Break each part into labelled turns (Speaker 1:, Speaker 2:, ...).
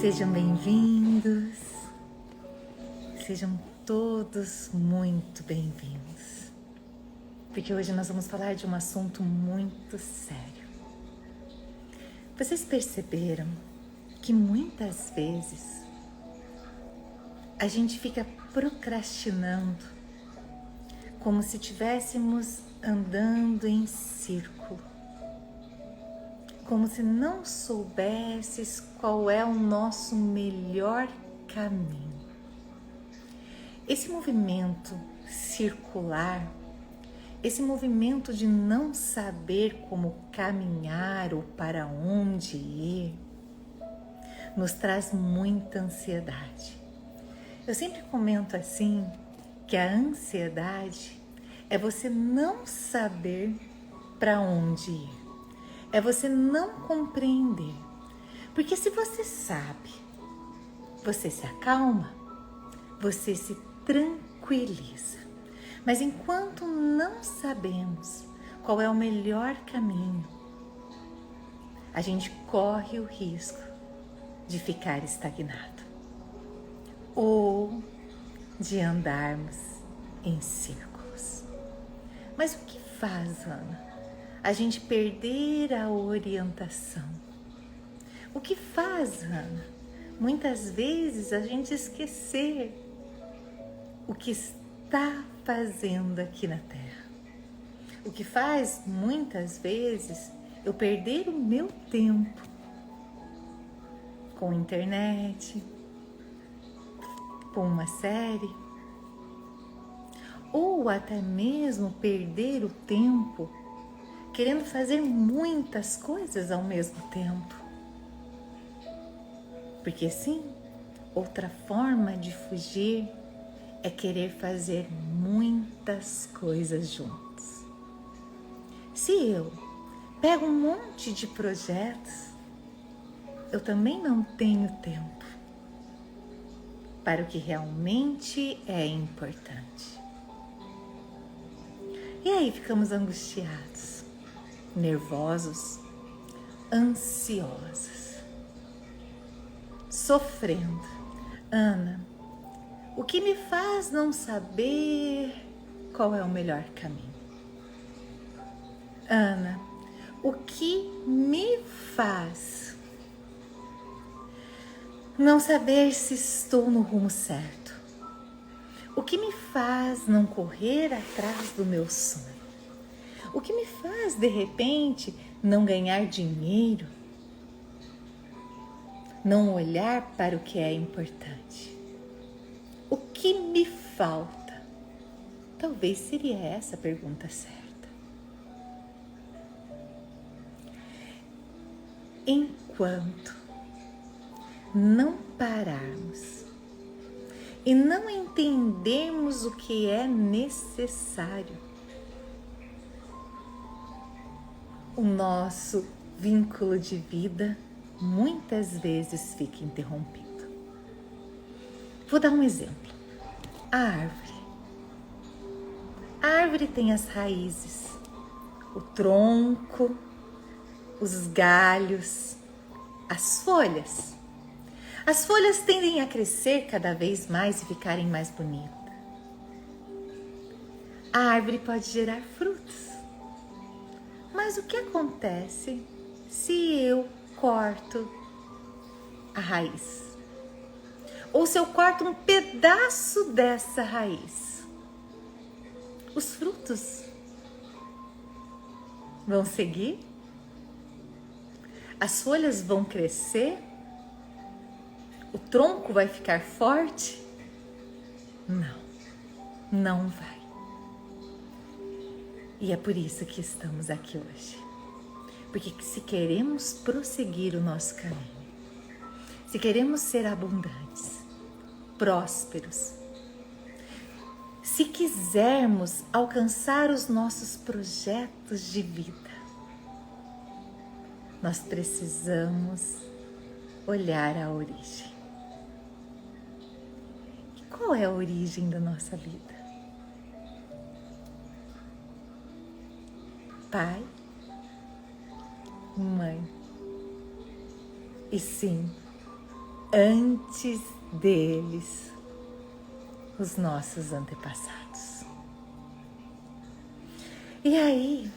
Speaker 1: Sejam bem-vindos, sejam todos muito bem-vindos, porque hoje nós vamos falar de um assunto muito sério. Vocês perceberam que muitas vezes a gente fica procrastinando como se estivéssemos andando em círculo, como se não soubesses qual é o nosso melhor caminho. Esse movimento circular, esse movimento de não saber como caminhar ou para onde ir, nos traz muita ansiedade. Eu sempre comento assim, que a ansiedade é você não saber para onde ir. É você não compreender. Porque se você sabe, você se acalma, você se tranquiliza. Mas enquanto não sabemos qual é o melhor caminho, a gente corre o risco de ficar estagnado ou de andarmos em círculos. Mas o que faz, Ana? A gente perder a orientação. O que faz, Ana? Muitas vezes a gente esquecer o que está fazendo aqui na Terra. O que faz, muitas vezes, eu perder o meu tempo com internet, com uma série, ou até mesmo perder o tempo querendo fazer muitas coisas ao mesmo tempo. Porque sim, outra forma de fugir é querer fazer muitas coisas juntos. Se eu pego um monte de projetos, eu também não tenho tempo para o que realmente é importante. E aí ficamos angustiados, nervosos, ansiosos, sofrendo. Ana, o que me faz não saber qual é o melhor caminho? Ana, o que me faz não saber se estou no rumo certo? O que me faz não correr atrás do meu sonho? O que me faz, de repente, não ganhar dinheiro? Não olhar para o que é importante? O que me falta? Talvez seria essa a pergunta certa. Enquanto não pararmos e não entendermos o que é necessário, o nosso vínculo de vida muitas vezes fica interrompido. Vou dar um exemplo. A árvore. A árvore tem as raízes, o tronco, os galhos, as folhas. As folhas tendem a crescer cada vez mais e ficarem mais bonitas. A árvore pode gerar frutos. Mas o que acontece se eu corto a raiz? Ou se eu corto um pedaço dessa raiz? Os frutos vão seguir? As folhas vão crescer? O tronco vai ficar forte? Não, não vai. E é por isso que estamos aqui hoje. Porque se queremos prosseguir o nosso caminho, se queremos ser abundantes, prósperos, se quisermos alcançar os nossos projetos de vida, nós precisamos olhar a origem. E qual é a origem da nossa vida? Pai, mãe. E sim, antes deles, os nossos antepassados. E aí,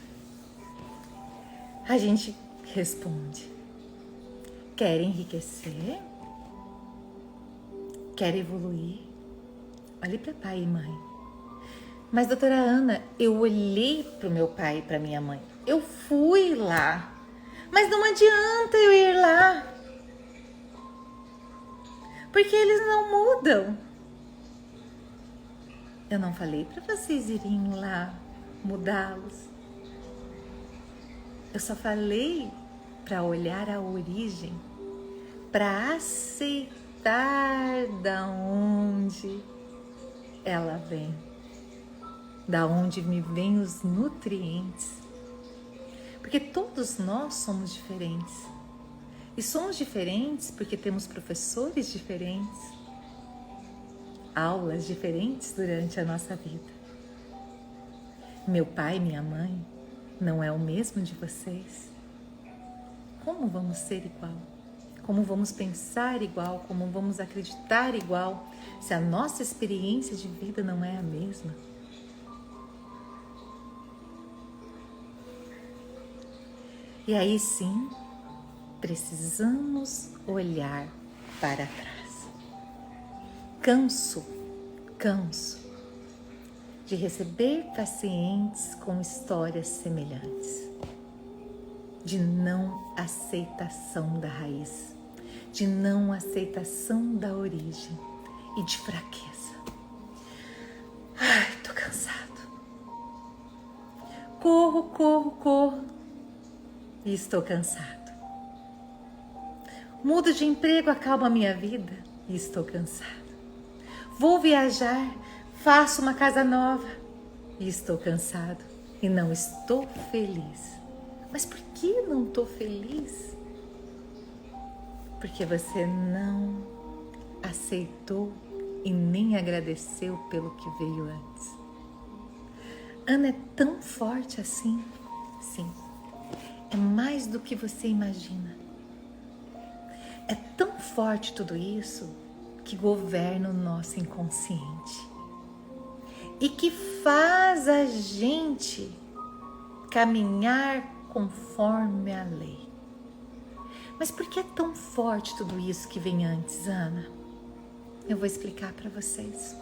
Speaker 1: a gente responde: quer enriquecer? Quer evoluir? Olhe para pai e mãe. Mas, doutora Ana, eu olhei para o meu pai e para minha mãe. Eu fui lá. Mas não adianta eu ir lá. Porque eles não mudam. Eu não falei para vocês irem lá mudá-los. Eu só falei para olhar a origem, para aceitar da onde ela vem, da onde me vêm os nutrientes. Porque todos nós somos diferentes. E somos diferentes porque temos professores diferentes, aulas diferentes durante a nossa vida. Meu pai e minha mãe não é o mesmo de vocês. Como vamos ser igual? Como vamos pensar igual? Como vamos acreditar igual se a nossa experiência de vida não é a mesma? E aí sim, precisamos olhar para trás. Canso de receber pacientes com histórias semelhantes, de não aceitação da raiz, de não aceitação da origem e de fraqueza. Ai, tô cansado. Corro e estou cansado. Mudo de emprego, acalmo a minha vida e estou cansado. Vou viajar, faço uma casa nova e estou cansado e não estou feliz. Mas por que não estou feliz? Porque você não aceitou e nem agradeceu pelo que veio antes. Ana é tão forte assim? Sim, é mais do que você imagina. É tão forte tudo isso que governa o nosso inconsciente e que faz a gente caminhar conforme a lei. Mas por que é tão forte tudo isso que vem antes, Ana? Eu vou explicar para vocês.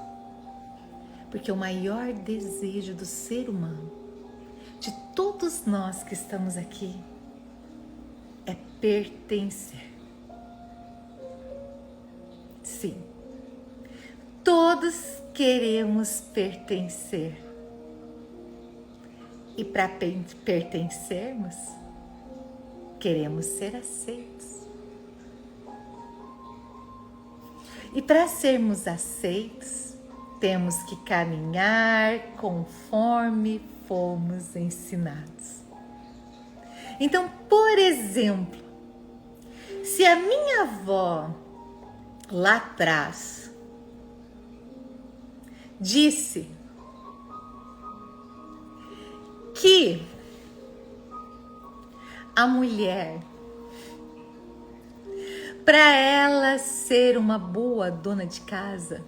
Speaker 1: Porque o maior desejo do ser humano, de todos nós que estamos aqui, é pertencer. Sim, todos queremos pertencer. E para pertencermos, queremos ser aceitos. E para sermos aceitos, temos que caminhar conforme fomos ensinados. Então, por exemplo, se a minha avó lá atrás disse que a mulher, para ela ser uma boa dona de casa,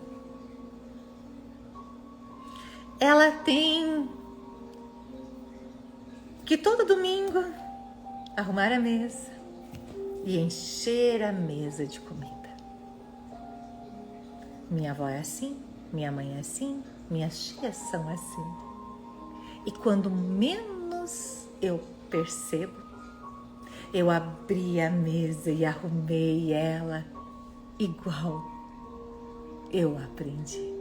Speaker 1: ela tem que todo domingo arrumar a mesa e encher a mesa de comida. Minha avó é assim, minha mãe é assim, minhas tias são assim. E quando menos eu percebo, eu abri a mesa e arrumei ela igual eu aprendi.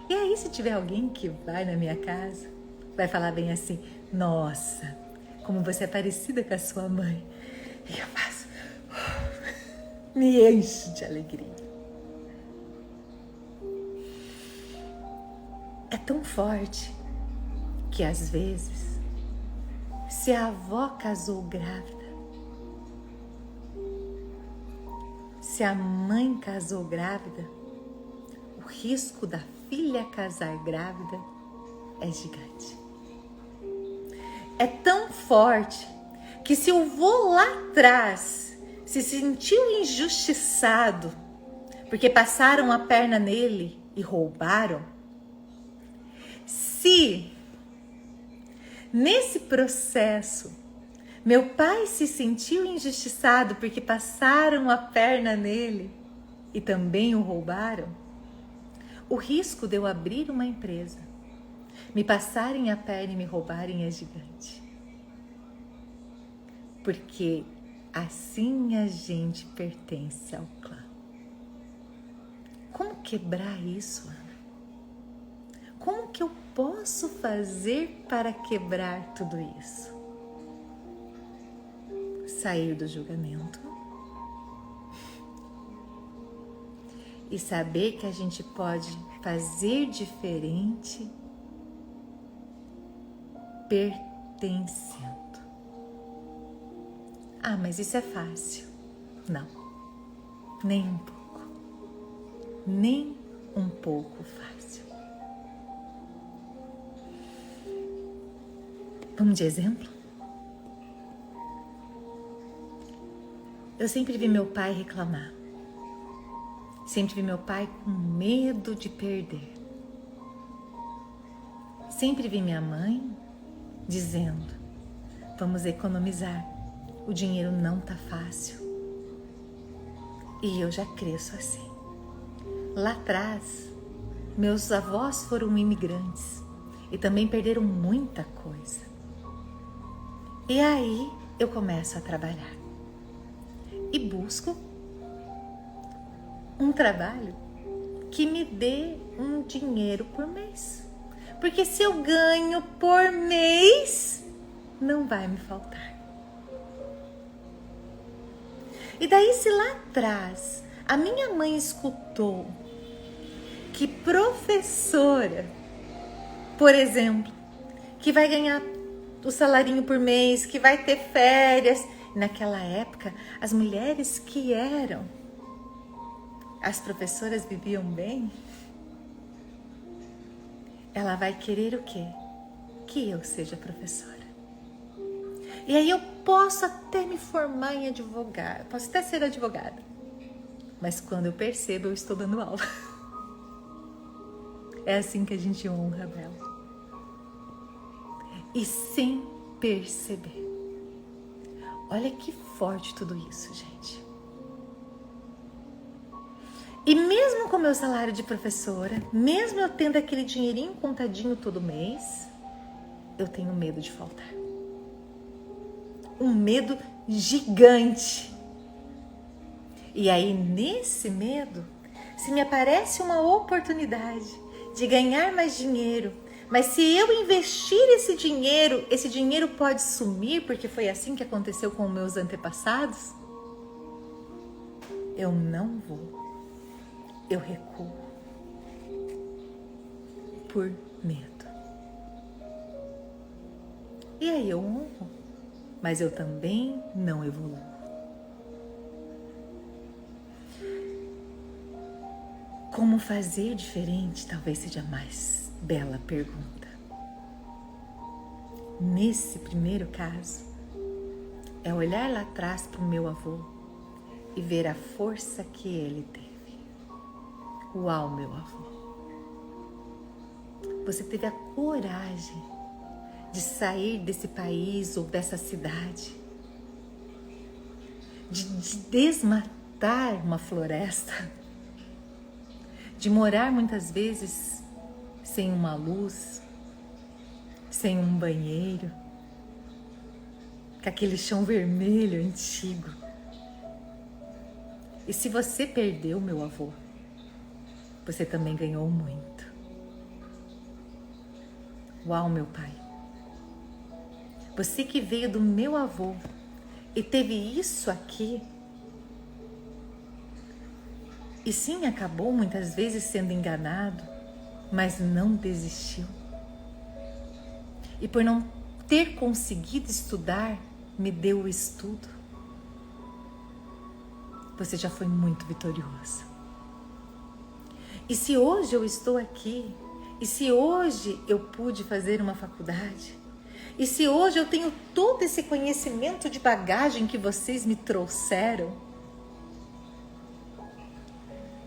Speaker 1: E aí, se tiver alguém que vai na minha casa, vai falar bem assim: nossa, como você é parecida com a sua mãe. E eu faço, me enche de alegria. É tão forte que às vezes, se a avó casou grávida, se a mãe casou grávida, o risco da filha casar grávida é gigante. É tão forte que se eu vou lá atrás se sentiu injustiçado porque passaram a perna nele e roubaram, se nesse processo meu pai se sentiu injustiçado porque passaram a perna nele e também o roubaram, o risco de eu abrir uma empresa, me passarem a perna e me roubarem é gigante. Porque assim a gente pertence ao clã. Como quebrar isso, Ana? Como que eu posso fazer para quebrar tudo isso? Sair do julgamento e saber que a gente pode fazer diferente pertencendo. Ah, mas isso é fácil. Não, nem um pouco. Nem um pouco fácil. Vamos de exemplo? Eu sempre vi meu pai reclamar. Sempre vi meu pai com medo de perder. Sempre vi minha mãe dizendo: vamos economizar, o dinheiro não tá fácil. E eu já cresço assim. Lá atrás, meus avós foram imigrantes e também perderam muita coisa. E aí eu começo a trabalhar e busco um trabalho que me dê um dinheiro por mês. Porque se eu ganho por mês, não vai me faltar. E daí, se lá atrás a minha mãe escutou que professora, por exemplo, que vai ganhar o salarinho por mês, que vai ter férias, naquela época as mulheres que eram as professoras viviam bem, ela vai querer o quê? Que eu seja professora. E aí eu posso até me formar em advogado, posso até ser advogada, mas quando eu percebo, eu estou dando aula. É assim que a gente honra a Bela. E sem perceber. Olha que forte tudo isso, gente. E mesmo com o meu salário de professora, mesmo eu tendo aquele dinheirinho contadinho todo mês, eu tenho medo de faltar. Um medo gigante. E aí, nesse medo, se me aparece uma oportunidade de ganhar mais dinheiro, mas se eu investir esse dinheiro pode sumir, porque foi assim que aconteceu com os meus antepassados, eu não vou. Eu recuo por medo. E aí eu honro, mas eu também não evoluo. Como fazer diferente talvez seja a mais bela pergunta. Nesse primeiro caso, é olhar lá atrás para o meu avô e ver a força que ele teve. Uau, meu avô! Você teve a coragem de sair desse país ou dessa cidade, de desmatar uma floresta, de morar muitas vezes sem uma luz, sem um banheiro, com aquele chão vermelho antigo. E se você perdeu, meu avô, você também ganhou muito. Uau, meu pai! Você que veio do meu avô e teve isso aqui, e sim, acabou muitas vezes sendo enganado, mas não desistiu. E por não ter conseguido estudar, me deu o estudo. Você já foi muito vitorioso. E se hoje eu estou aqui, e se hoje eu pude fazer uma faculdade, E se hoje eu tenho todo esse conhecimento de bagagem que vocês me trouxeram,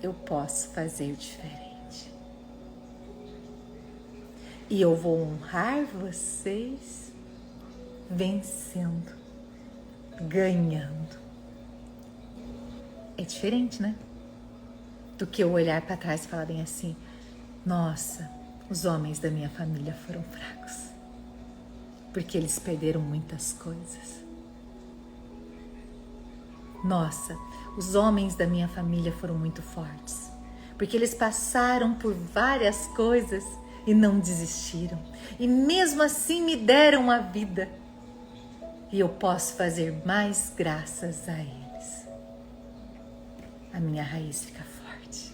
Speaker 1: eu posso fazer diferente. E eu vou honrar vocês vencendo, ganhando. É diferente, né? Do que eu olhar para trás e falar bem assim: nossa, os homens da minha família foram fracos. Porque eles perderam muitas coisas. Nossa, os homens da minha família foram muito fortes. Porque eles passaram por várias coisas e não desistiram. E mesmo assim me deram a vida. E eu posso fazer mais graças a eles. A minha raiz fica forte.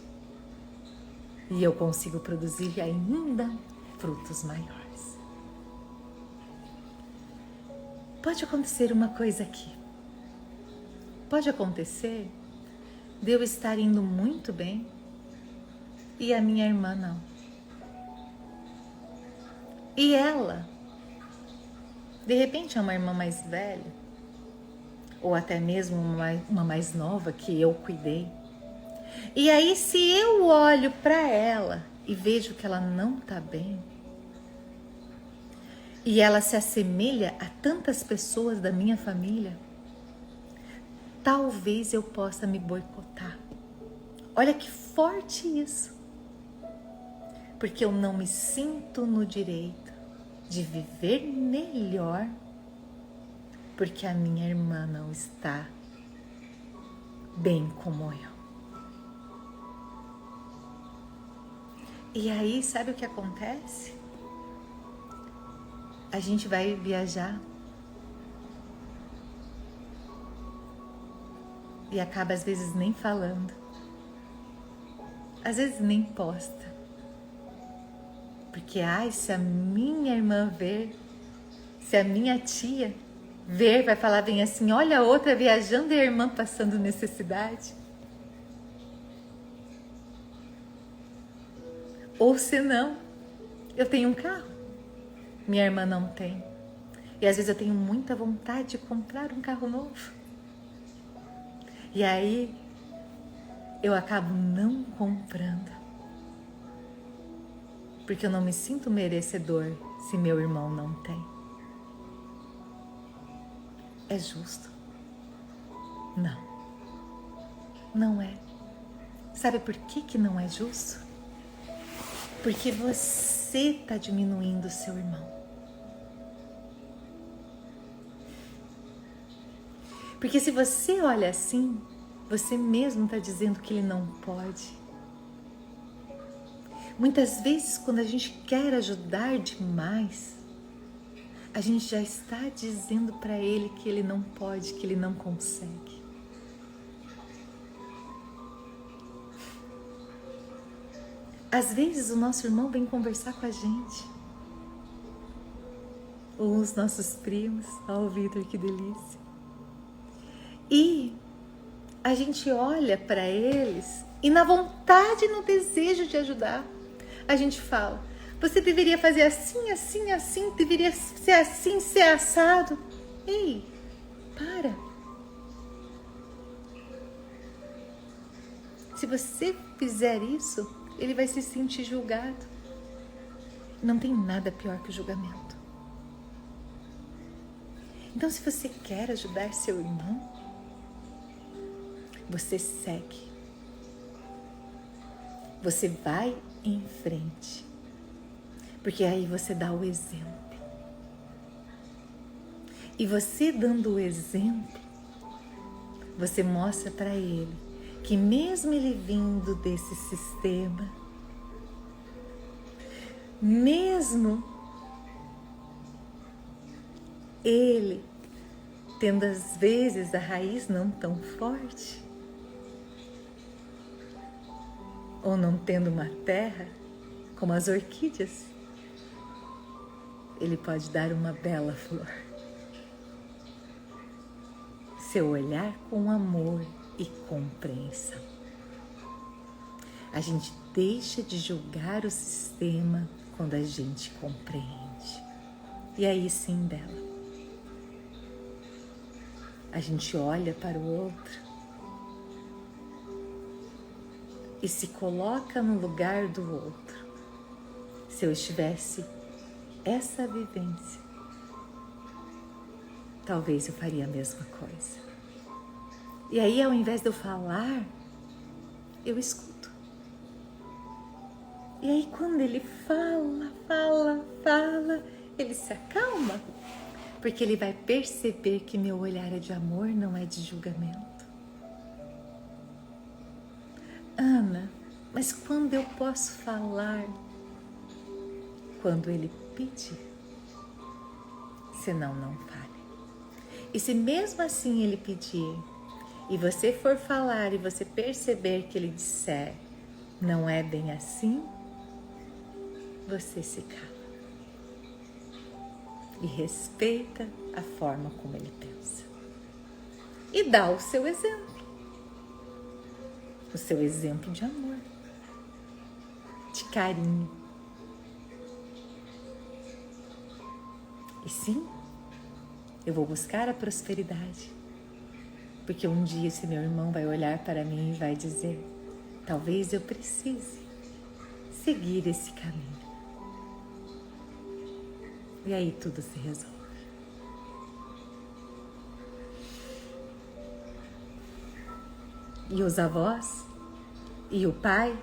Speaker 1: E eu consigo produzir ainda frutos maiores. Pode acontecer uma coisa aqui. Pode acontecer de eu estar indo muito bem e a minha irmã não. E ela, de repente, é uma irmã mais velha, ou até mesmo uma mais nova que eu cuidei. E aí, se eu olho para ela e vejo que ela não está bem, e ela se assemelha a tantas pessoas da minha família, talvez eu possa me boicotar. Olha que forte isso. Porque eu não me sinto no direito de viver melhor porque a minha irmã não está bem como eu. E aí, sabe o que acontece? A gente vai viajar e acaba às vezes nem falando, às vezes nem posta, porque se a minha irmã ver, se a minha tia ver, vai falar bem assim: olha a outra viajando e a irmã passando necessidade. Ou se não, eu tenho um carro, minha irmã não tem. E às vezes eu tenho muita vontade de comprar um carro novo. E aí eu acabo não comprando. Porque eu não me sinto merecedor se meu irmão não tem. É justo? Não. Não é. Sabe por que não é justo? Porque você está diminuindo o seu irmão. Porque se você olha assim, você mesmo está dizendo que ele não pode. Muitas vezes, quando a gente quer ajudar demais, a gente já está dizendo para ele que ele não pode, que ele não consegue. Às vezes o nosso irmão vem conversar com a gente. Ou os nossos primos. Ó, Vitor, que delícia. E a gente olha para eles e na vontade e no desejo de ajudar, a gente fala: você deveria fazer assim, assim, assim, deveria ser assim, ser assado. Ei, para. Se você fizer isso, ele vai se sentir julgado. Não tem nada pior que o julgamento. Então, se você quer ajudar seu irmão, você segue. Você vai em frente. Porque aí você dá o exemplo. E você dando o exemplo, você mostra para ele que mesmo ele vindo desse sistema, mesmo ele tendo às vezes a raiz não tão forte, ou não tendo uma terra como as orquídeas, ele pode dar uma bela flor. Seu olhar com amor e compreensão. A gente deixa de julgar o sistema quando a gente compreende. E aí sim, Bela, a gente olha para o outro e se coloca no lugar do outro. Se eu estivesse essa vivência, talvez eu faria a mesma coisa. E aí, ao invés de eu falar, eu escuto. E aí, quando ele fala, ele se acalma, porque ele vai perceber que meu olhar é de amor, não é de julgamento. Ana, mas quando eu posso falar? Quando ele pedir. Senão, não fale. E se mesmo assim ele pedir, e você for falar e você perceber que ele disser, não é bem assim, você se cala. E respeita a forma como ele pensa. E dá o seu exemplo. O seu exemplo de amor, de carinho. E sim, eu vou buscar a prosperidade. Porque um dia esse meu irmão vai olhar para mim e vai dizer, talvez eu precise seguir esse caminho. E aí tudo se resolve. E os avós e o pai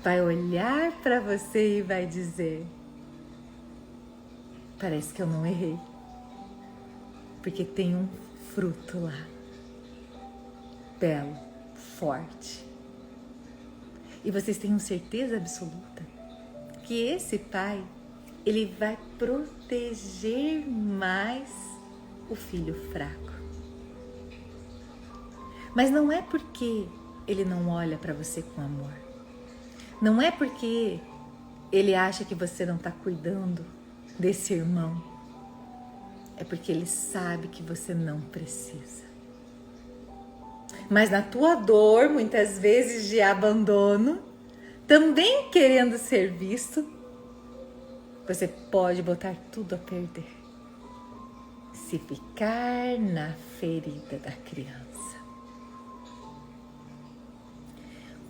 Speaker 1: vai olhar para você e vai dizer, parece que eu não errei, porque tem um fruto lá, belo, forte. E vocês tenham certeza absoluta que esse pai, ele vai proteger mais o filho fraco. Mas não é porque ele não olha para você com amor. Não é porque ele acha que você não está cuidando desse irmão. É porque ele sabe que você não precisa. Mas na tua dor, muitas vezes de abandono, também querendo ser visto, você pode botar tudo a perder. Se ficar na ferida da criança.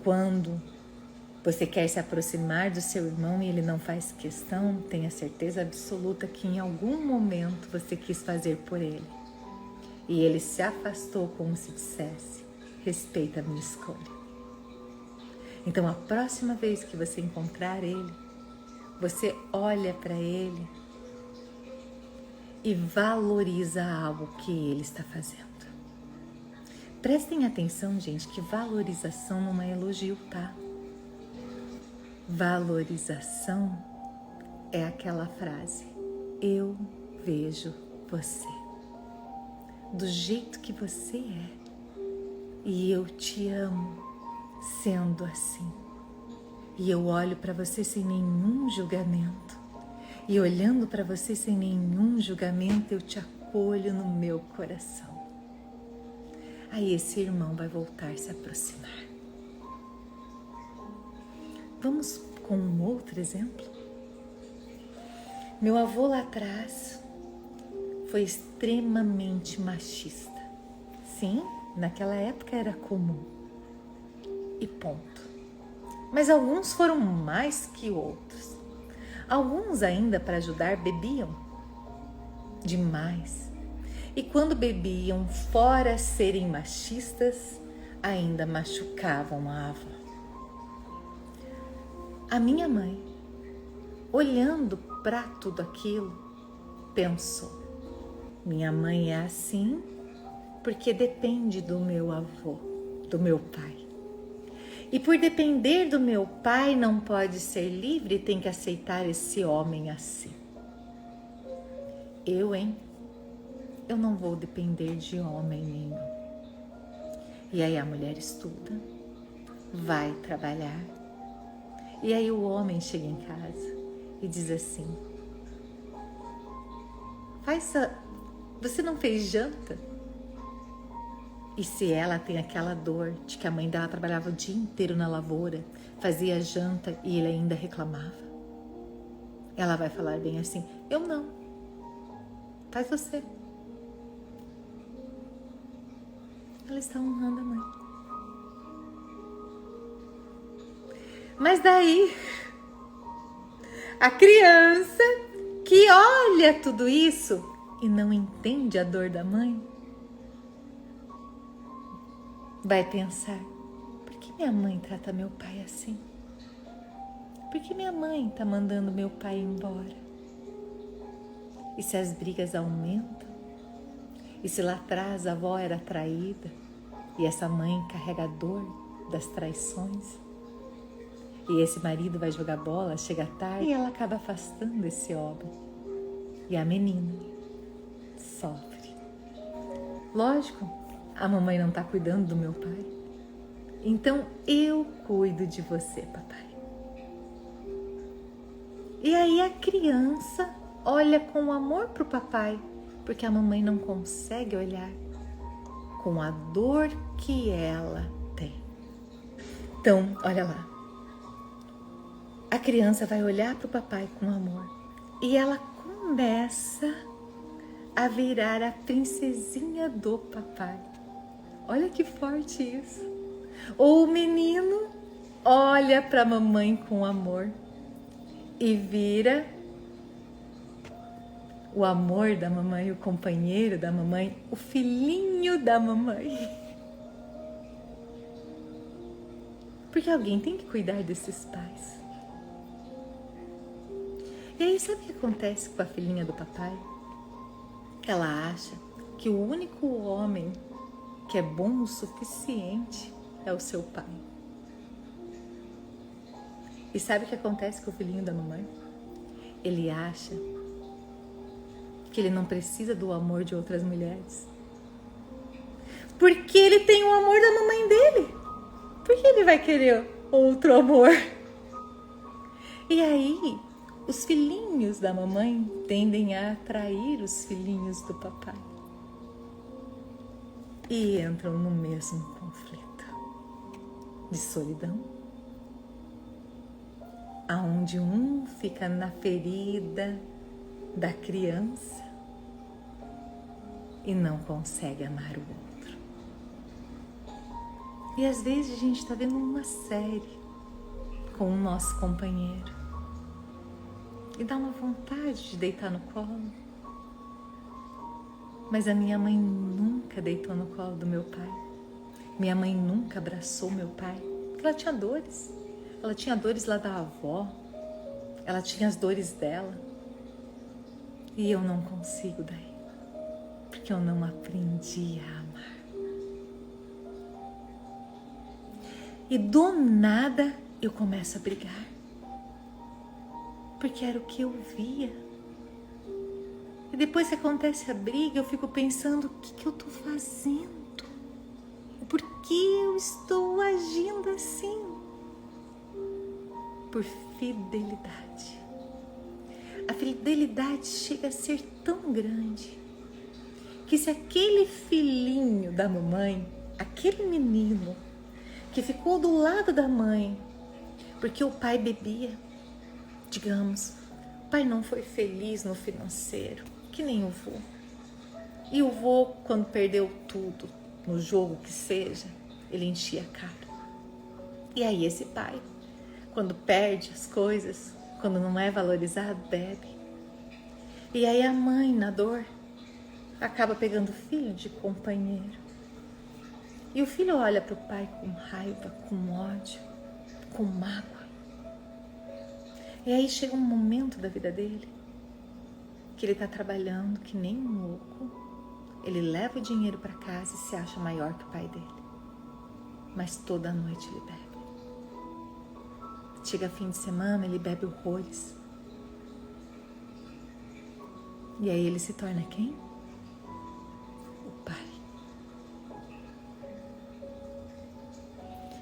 Speaker 1: Quando você quer se aproximar do seu irmão e ele não faz questão, tenha certeza absoluta que em algum momento você quis fazer por ele. E ele se afastou como se dissesse, respeita a minha escolha. Então a próxima vez que você encontrar ele, você olha para ele e valoriza algo que ele está fazendo. Prestem atenção, gente, que valorização não é elogio, tá? Valorização é aquela frase, eu vejo você do jeito que você é e eu te amo sendo assim. E eu olho para você sem nenhum julgamento. E olhando para você sem nenhum julgamento, eu te acolho no meu coração. Aí esse irmão vai voltar a se aproximar. Vamos com um outro exemplo? Meu avô lá atrás foi extremamente machista. Sim, naquela época era comum. E ponto. Mas alguns foram mais que outros. Alguns ainda, para ajudar, bebiam demais. E quando bebiam, fora serem machistas, ainda machucavam a avó. A minha mãe, olhando para tudo aquilo, pensou, minha mãe é assim porque depende do meu avô, do meu pai. E por depender do meu pai, não pode ser livre, tem que aceitar esse homem assim. Eu não vou depender de homem nenhum. E aí a mulher estuda, vai trabalhar. E aí o homem chega em casa e diz assim, você não fez janta? E se ela tem aquela dor de que a mãe dela trabalhava o dia inteiro na lavoura, fazia janta e ele ainda reclamava? Ela vai falar bem assim: eu não. Faz você. Ela está honrando a mãe. Mas daí, a criança que olha tudo isso e não entende a dor da mãe, vai pensar: por que minha mãe trata meu pai assim? Por que minha mãe está mandando meu pai embora? E se as brigas aumentam? E se lá atrás a avó era traída e essa mãe carrega a dor das traições? E esse marido vai jogar bola, chega tarde e ela acaba afastando esse homem. E a menina sofre. Lógico, a mamãe não está cuidando do meu pai. Então eu cuido de você, papai. E aí a criança olha com amor para o papai, porque a mamãe não consegue olhar com a dor que ela tem. Então, olha lá. A criança vai olhar para o papai com amor e ela começa a virar a princesinha do papai. Olha que forte isso. Ou o menino olha para a mamãe com amor e vira o amor da mamãe, o companheiro da mamãe, o filhinho da mamãe. Porque alguém tem que cuidar desses pais. E aí, sabe o que acontece com a filhinha do papai? Ela acha que o único homem que é bom o suficiente é o seu pai. E sabe o que acontece com o filhinho da mamãe? Ele acha que ele não precisa do amor de outras mulheres. Porque ele tem o amor da mamãe dele. Por que ele vai querer outro amor? E aí, os filhinhos da mamãe tendem a atrair os filhinhos do papai. E entram no mesmo conflito de solidão, aonde um fica na ferida da criança e não consegue amar o outro. E às vezes a gente está vendo uma série com o nosso companheiro e dá uma vontade de deitar no colo. Mas a minha mãe nunca deitou no colo do meu pai. Minha mãe nunca abraçou meu pai, porque ela tinha dores. Ela tinha dores lá da avó, ela tinha as dores dela. E eu não consigo daí, porque eu não aprendi a amar. E do nada eu começo a brigar, porque era o que eu via. E depois que acontece a briga, eu fico pensando: o que eu estou fazendo? Por que eu estou agindo assim? Por fidelidade. A fidelidade chega a ser tão grande que se aquele filhinho da mamãe, aquele menino que ficou do lado da mãe porque o pai bebia, digamos, o pai não foi feliz no financeiro, que nem o vô. E o vô, quando perdeu tudo, no jogo que seja, ele enchia a cara. E aí esse pai, quando perde as coisas, quando não é valorizado, bebe. E aí a mãe, na dor, acaba pegando o filho de companheiro. E o filho olha para o pai com raiva, com ódio, com mágoa. E aí chega um momento da vida dele que ele está trabalhando que nem um louco. Ele leva o dinheiro para casa e se acha maior que o pai dele. Mas toda noite ele bebe. Chega fim de semana, ele bebe horrores. E aí ele se torna quem? O pai.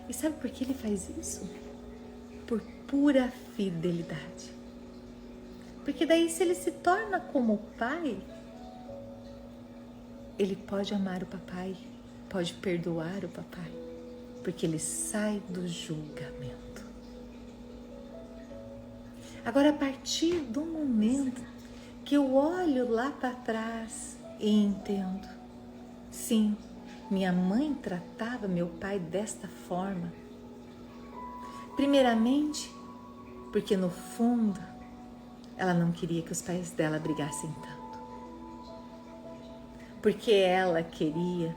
Speaker 1: E sabe por que ele faz isso? Por pura fidelidade. Porque daí, se ele se torna como o pai, ele pode amar o papai, pode perdoar o papai, porque ele sai do julgamento. Agora, a partir do momento que eu olho lá para trás e entendo, sim, minha mãe tratava meu pai desta forma. Primeiramente, porque no fundo ela não queria que os pais dela brigassem tanto. Porque ela queria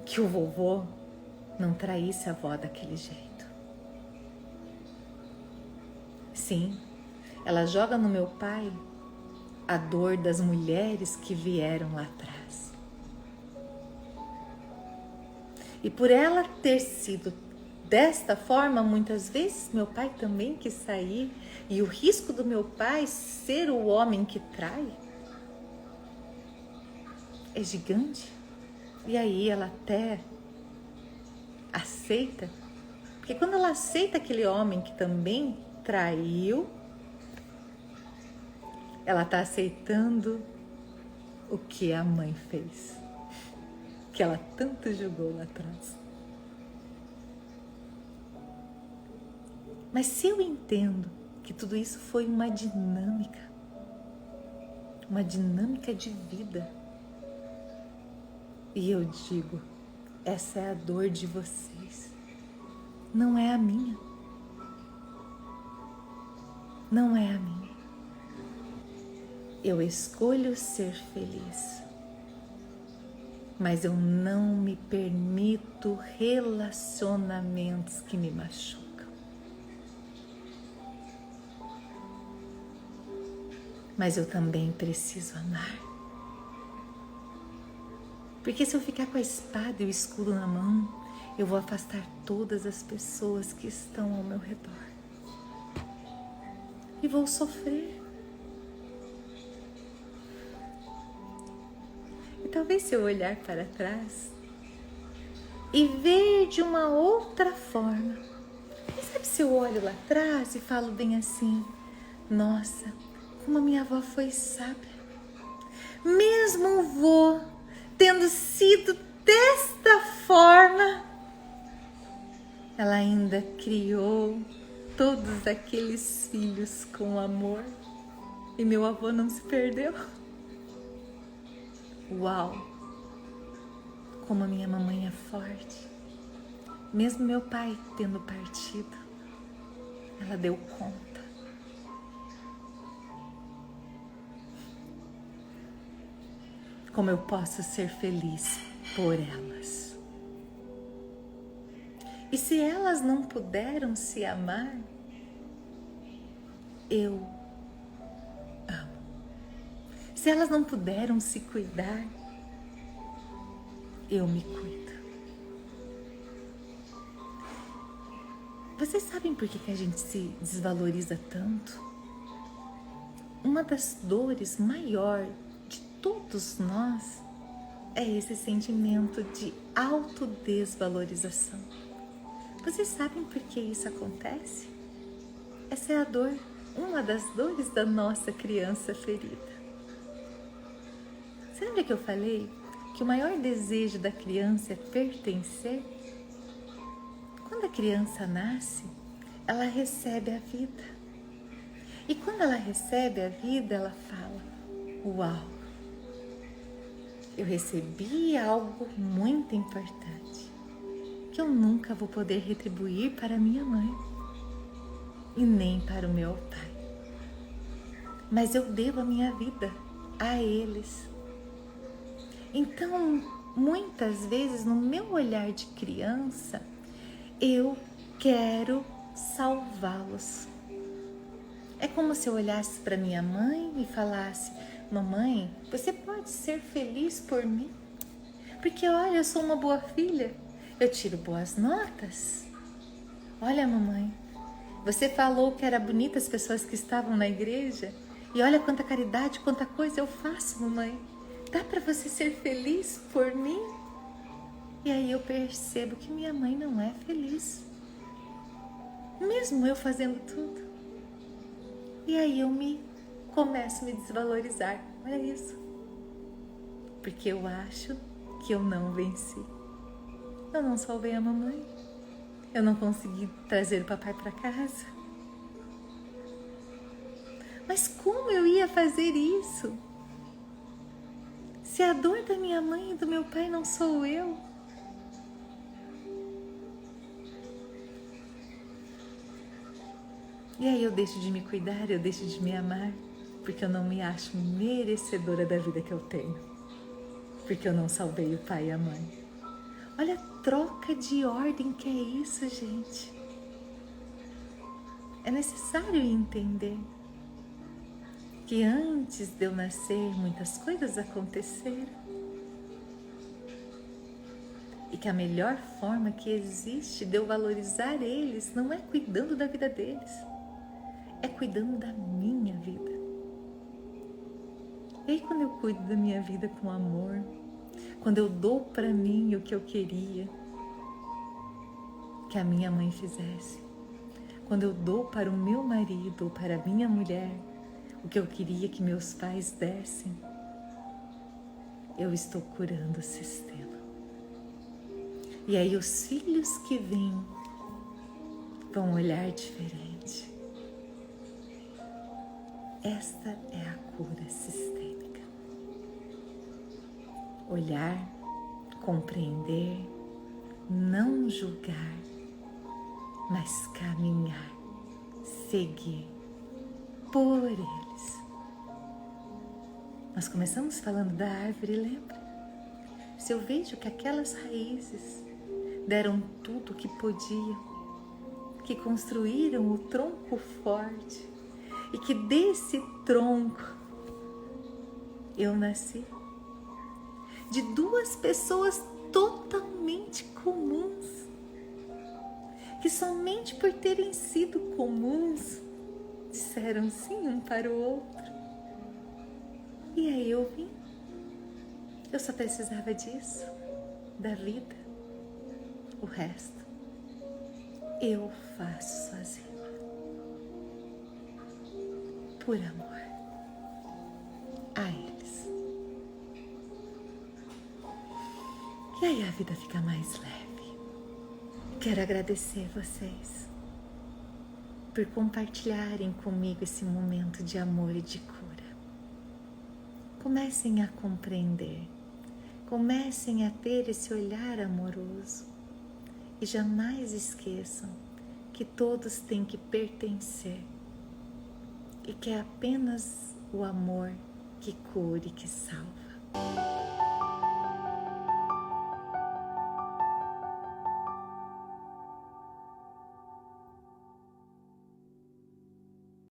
Speaker 1: que o vovô não traísse a avó daquele jeito. Sim, ela joga no meu pai a dor das mulheres que vieram lá atrás. E por ela ter sido desta forma, muitas vezes meu pai também quis sair, e o risco do meu pai ser o homem que trai é gigante. E aí ela até aceita, porque quando ela aceita aquele homem que também traiu, ela está aceitando o que a mãe fez, que ela tanto julgou lá atrás. Mas se eu entendo que tudo isso foi uma dinâmica de vida, e eu digo, essa é a dor de vocês, não é a minha. Não é a minha. Eu escolho ser feliz, mas eu não me permito relacionamentos que me machucam. Mas eu também preciso amar. Porque se eu ficar com a espada e o escudo na mão, eu vou afastar todas as pessoas que estão ao meu redor. E vou sofrer. E talvez se eu olhar para trás e ver de uma outra forma. E sabe se eu olho lá atrás e falo bem assim, nossa, como a minha avó foi sábia. Mesmo o vô tendo sido desta forma, ela ainda criou todos aqueles filhos com amor. E meu avô não se perdeu. Uau! Como a minha mamãe é forte. Mesmo meu pai tendo partido, ela deu conta. Como eu posso ser feliz por elas. E se elas não puderam se amar, eu amo. Se elas não puderam se cuidar, eu me cuido. Vocês sabem por que a gente se desvaloriza tanto? Uma das dores maiores de todos nós é esse sentimento de autodesvalorização. Vocês sabem por que isso acontece? Essa é a dor, uma das dores da nossa criança ferida. Você lembra que eu falei que o maior desejo da criança é pertencer? Quando a criança nasce, ela recebe a vida. E quando ela recebe a vida, ela fala, uau, eu recebi algo muito importante, que eu nunca vou poder retribuir para minha mãe e nem para o meu pai. Mas eu devo a minha vida a eles. Então, muitas vezes, no meu olhar de criança, eu quero salvá-los. É como se eu olhasse para minha mãe e falasse, mamãe, você pode ser feliz por mim? Porque olha, eu sou uma boa filha, eu tiro boas notas. Olha, mamãe, você falou que era bonita as pessoas que estavam na igreja e olha quanta caridade, quanta coisa eu faço, mamãe. Dá para você ser feliz por mim? E aí eu percebo que minha mãe não é feliz, mesmo eu fazendo tudo. E aí eu começo a me desvalorizar. Olha isso. Porque eu acho que eu não venci. Eu não salvei a mamãe. Eu não consegui trazer o papai para casa. Mas como eu ia fazer isso? Se a dor da minha mãe e do meu pai não sou eu? E aí eu deixo de me cuidar, eu deixo de me amar, porque eu não me acho merecedora da vida que eu tenho. Porque eu não salvei o pai e a mãe. Olha a troca de ordem que é isso, gente. É necessário entender que antes de eu nascer, muitas coisas aconteceram. E que a melhor forma que existe de eu valorizar eles não é cuidando da vida deles, é cuidando da minha vida. E aí quando eu cuido da minha vida com amor, quando eu dou para mim o que eu queria que a minha mãe fizesse, quando eu dou para o meu marido ou para a minha mulher o que eu queria que meus pais dessem, eu estou curando o sistema. E aí os filhos que vêm vão olhar diferente. Esta é a cura sistêmica. Olhar, compreender, não julgar, mas caminhar, seguir por eles. Nós começamos falando da árvore, lembra? Se eu vejo que aquelas raízes deram tudo o que podiam, que construíram o tronco forte e que desse tronco eu nasci, de duas pessoas totalmente comuns, que somente por terem sido comuns disseram sim um para o outro. E aí eu vim. Eu só precisava disso, da vida. O resto eu faço sozinha. Por amor a eles. E aí a vida fica mais leve. Quero agradecer vocês por compartilharem comigo esse momento de amor e de cura. Comecem a compreender, comecem a ter esse olhar amoroso e jamais esqueçam que todos têm que pertencer e que é apenas o amor que cura e que salva.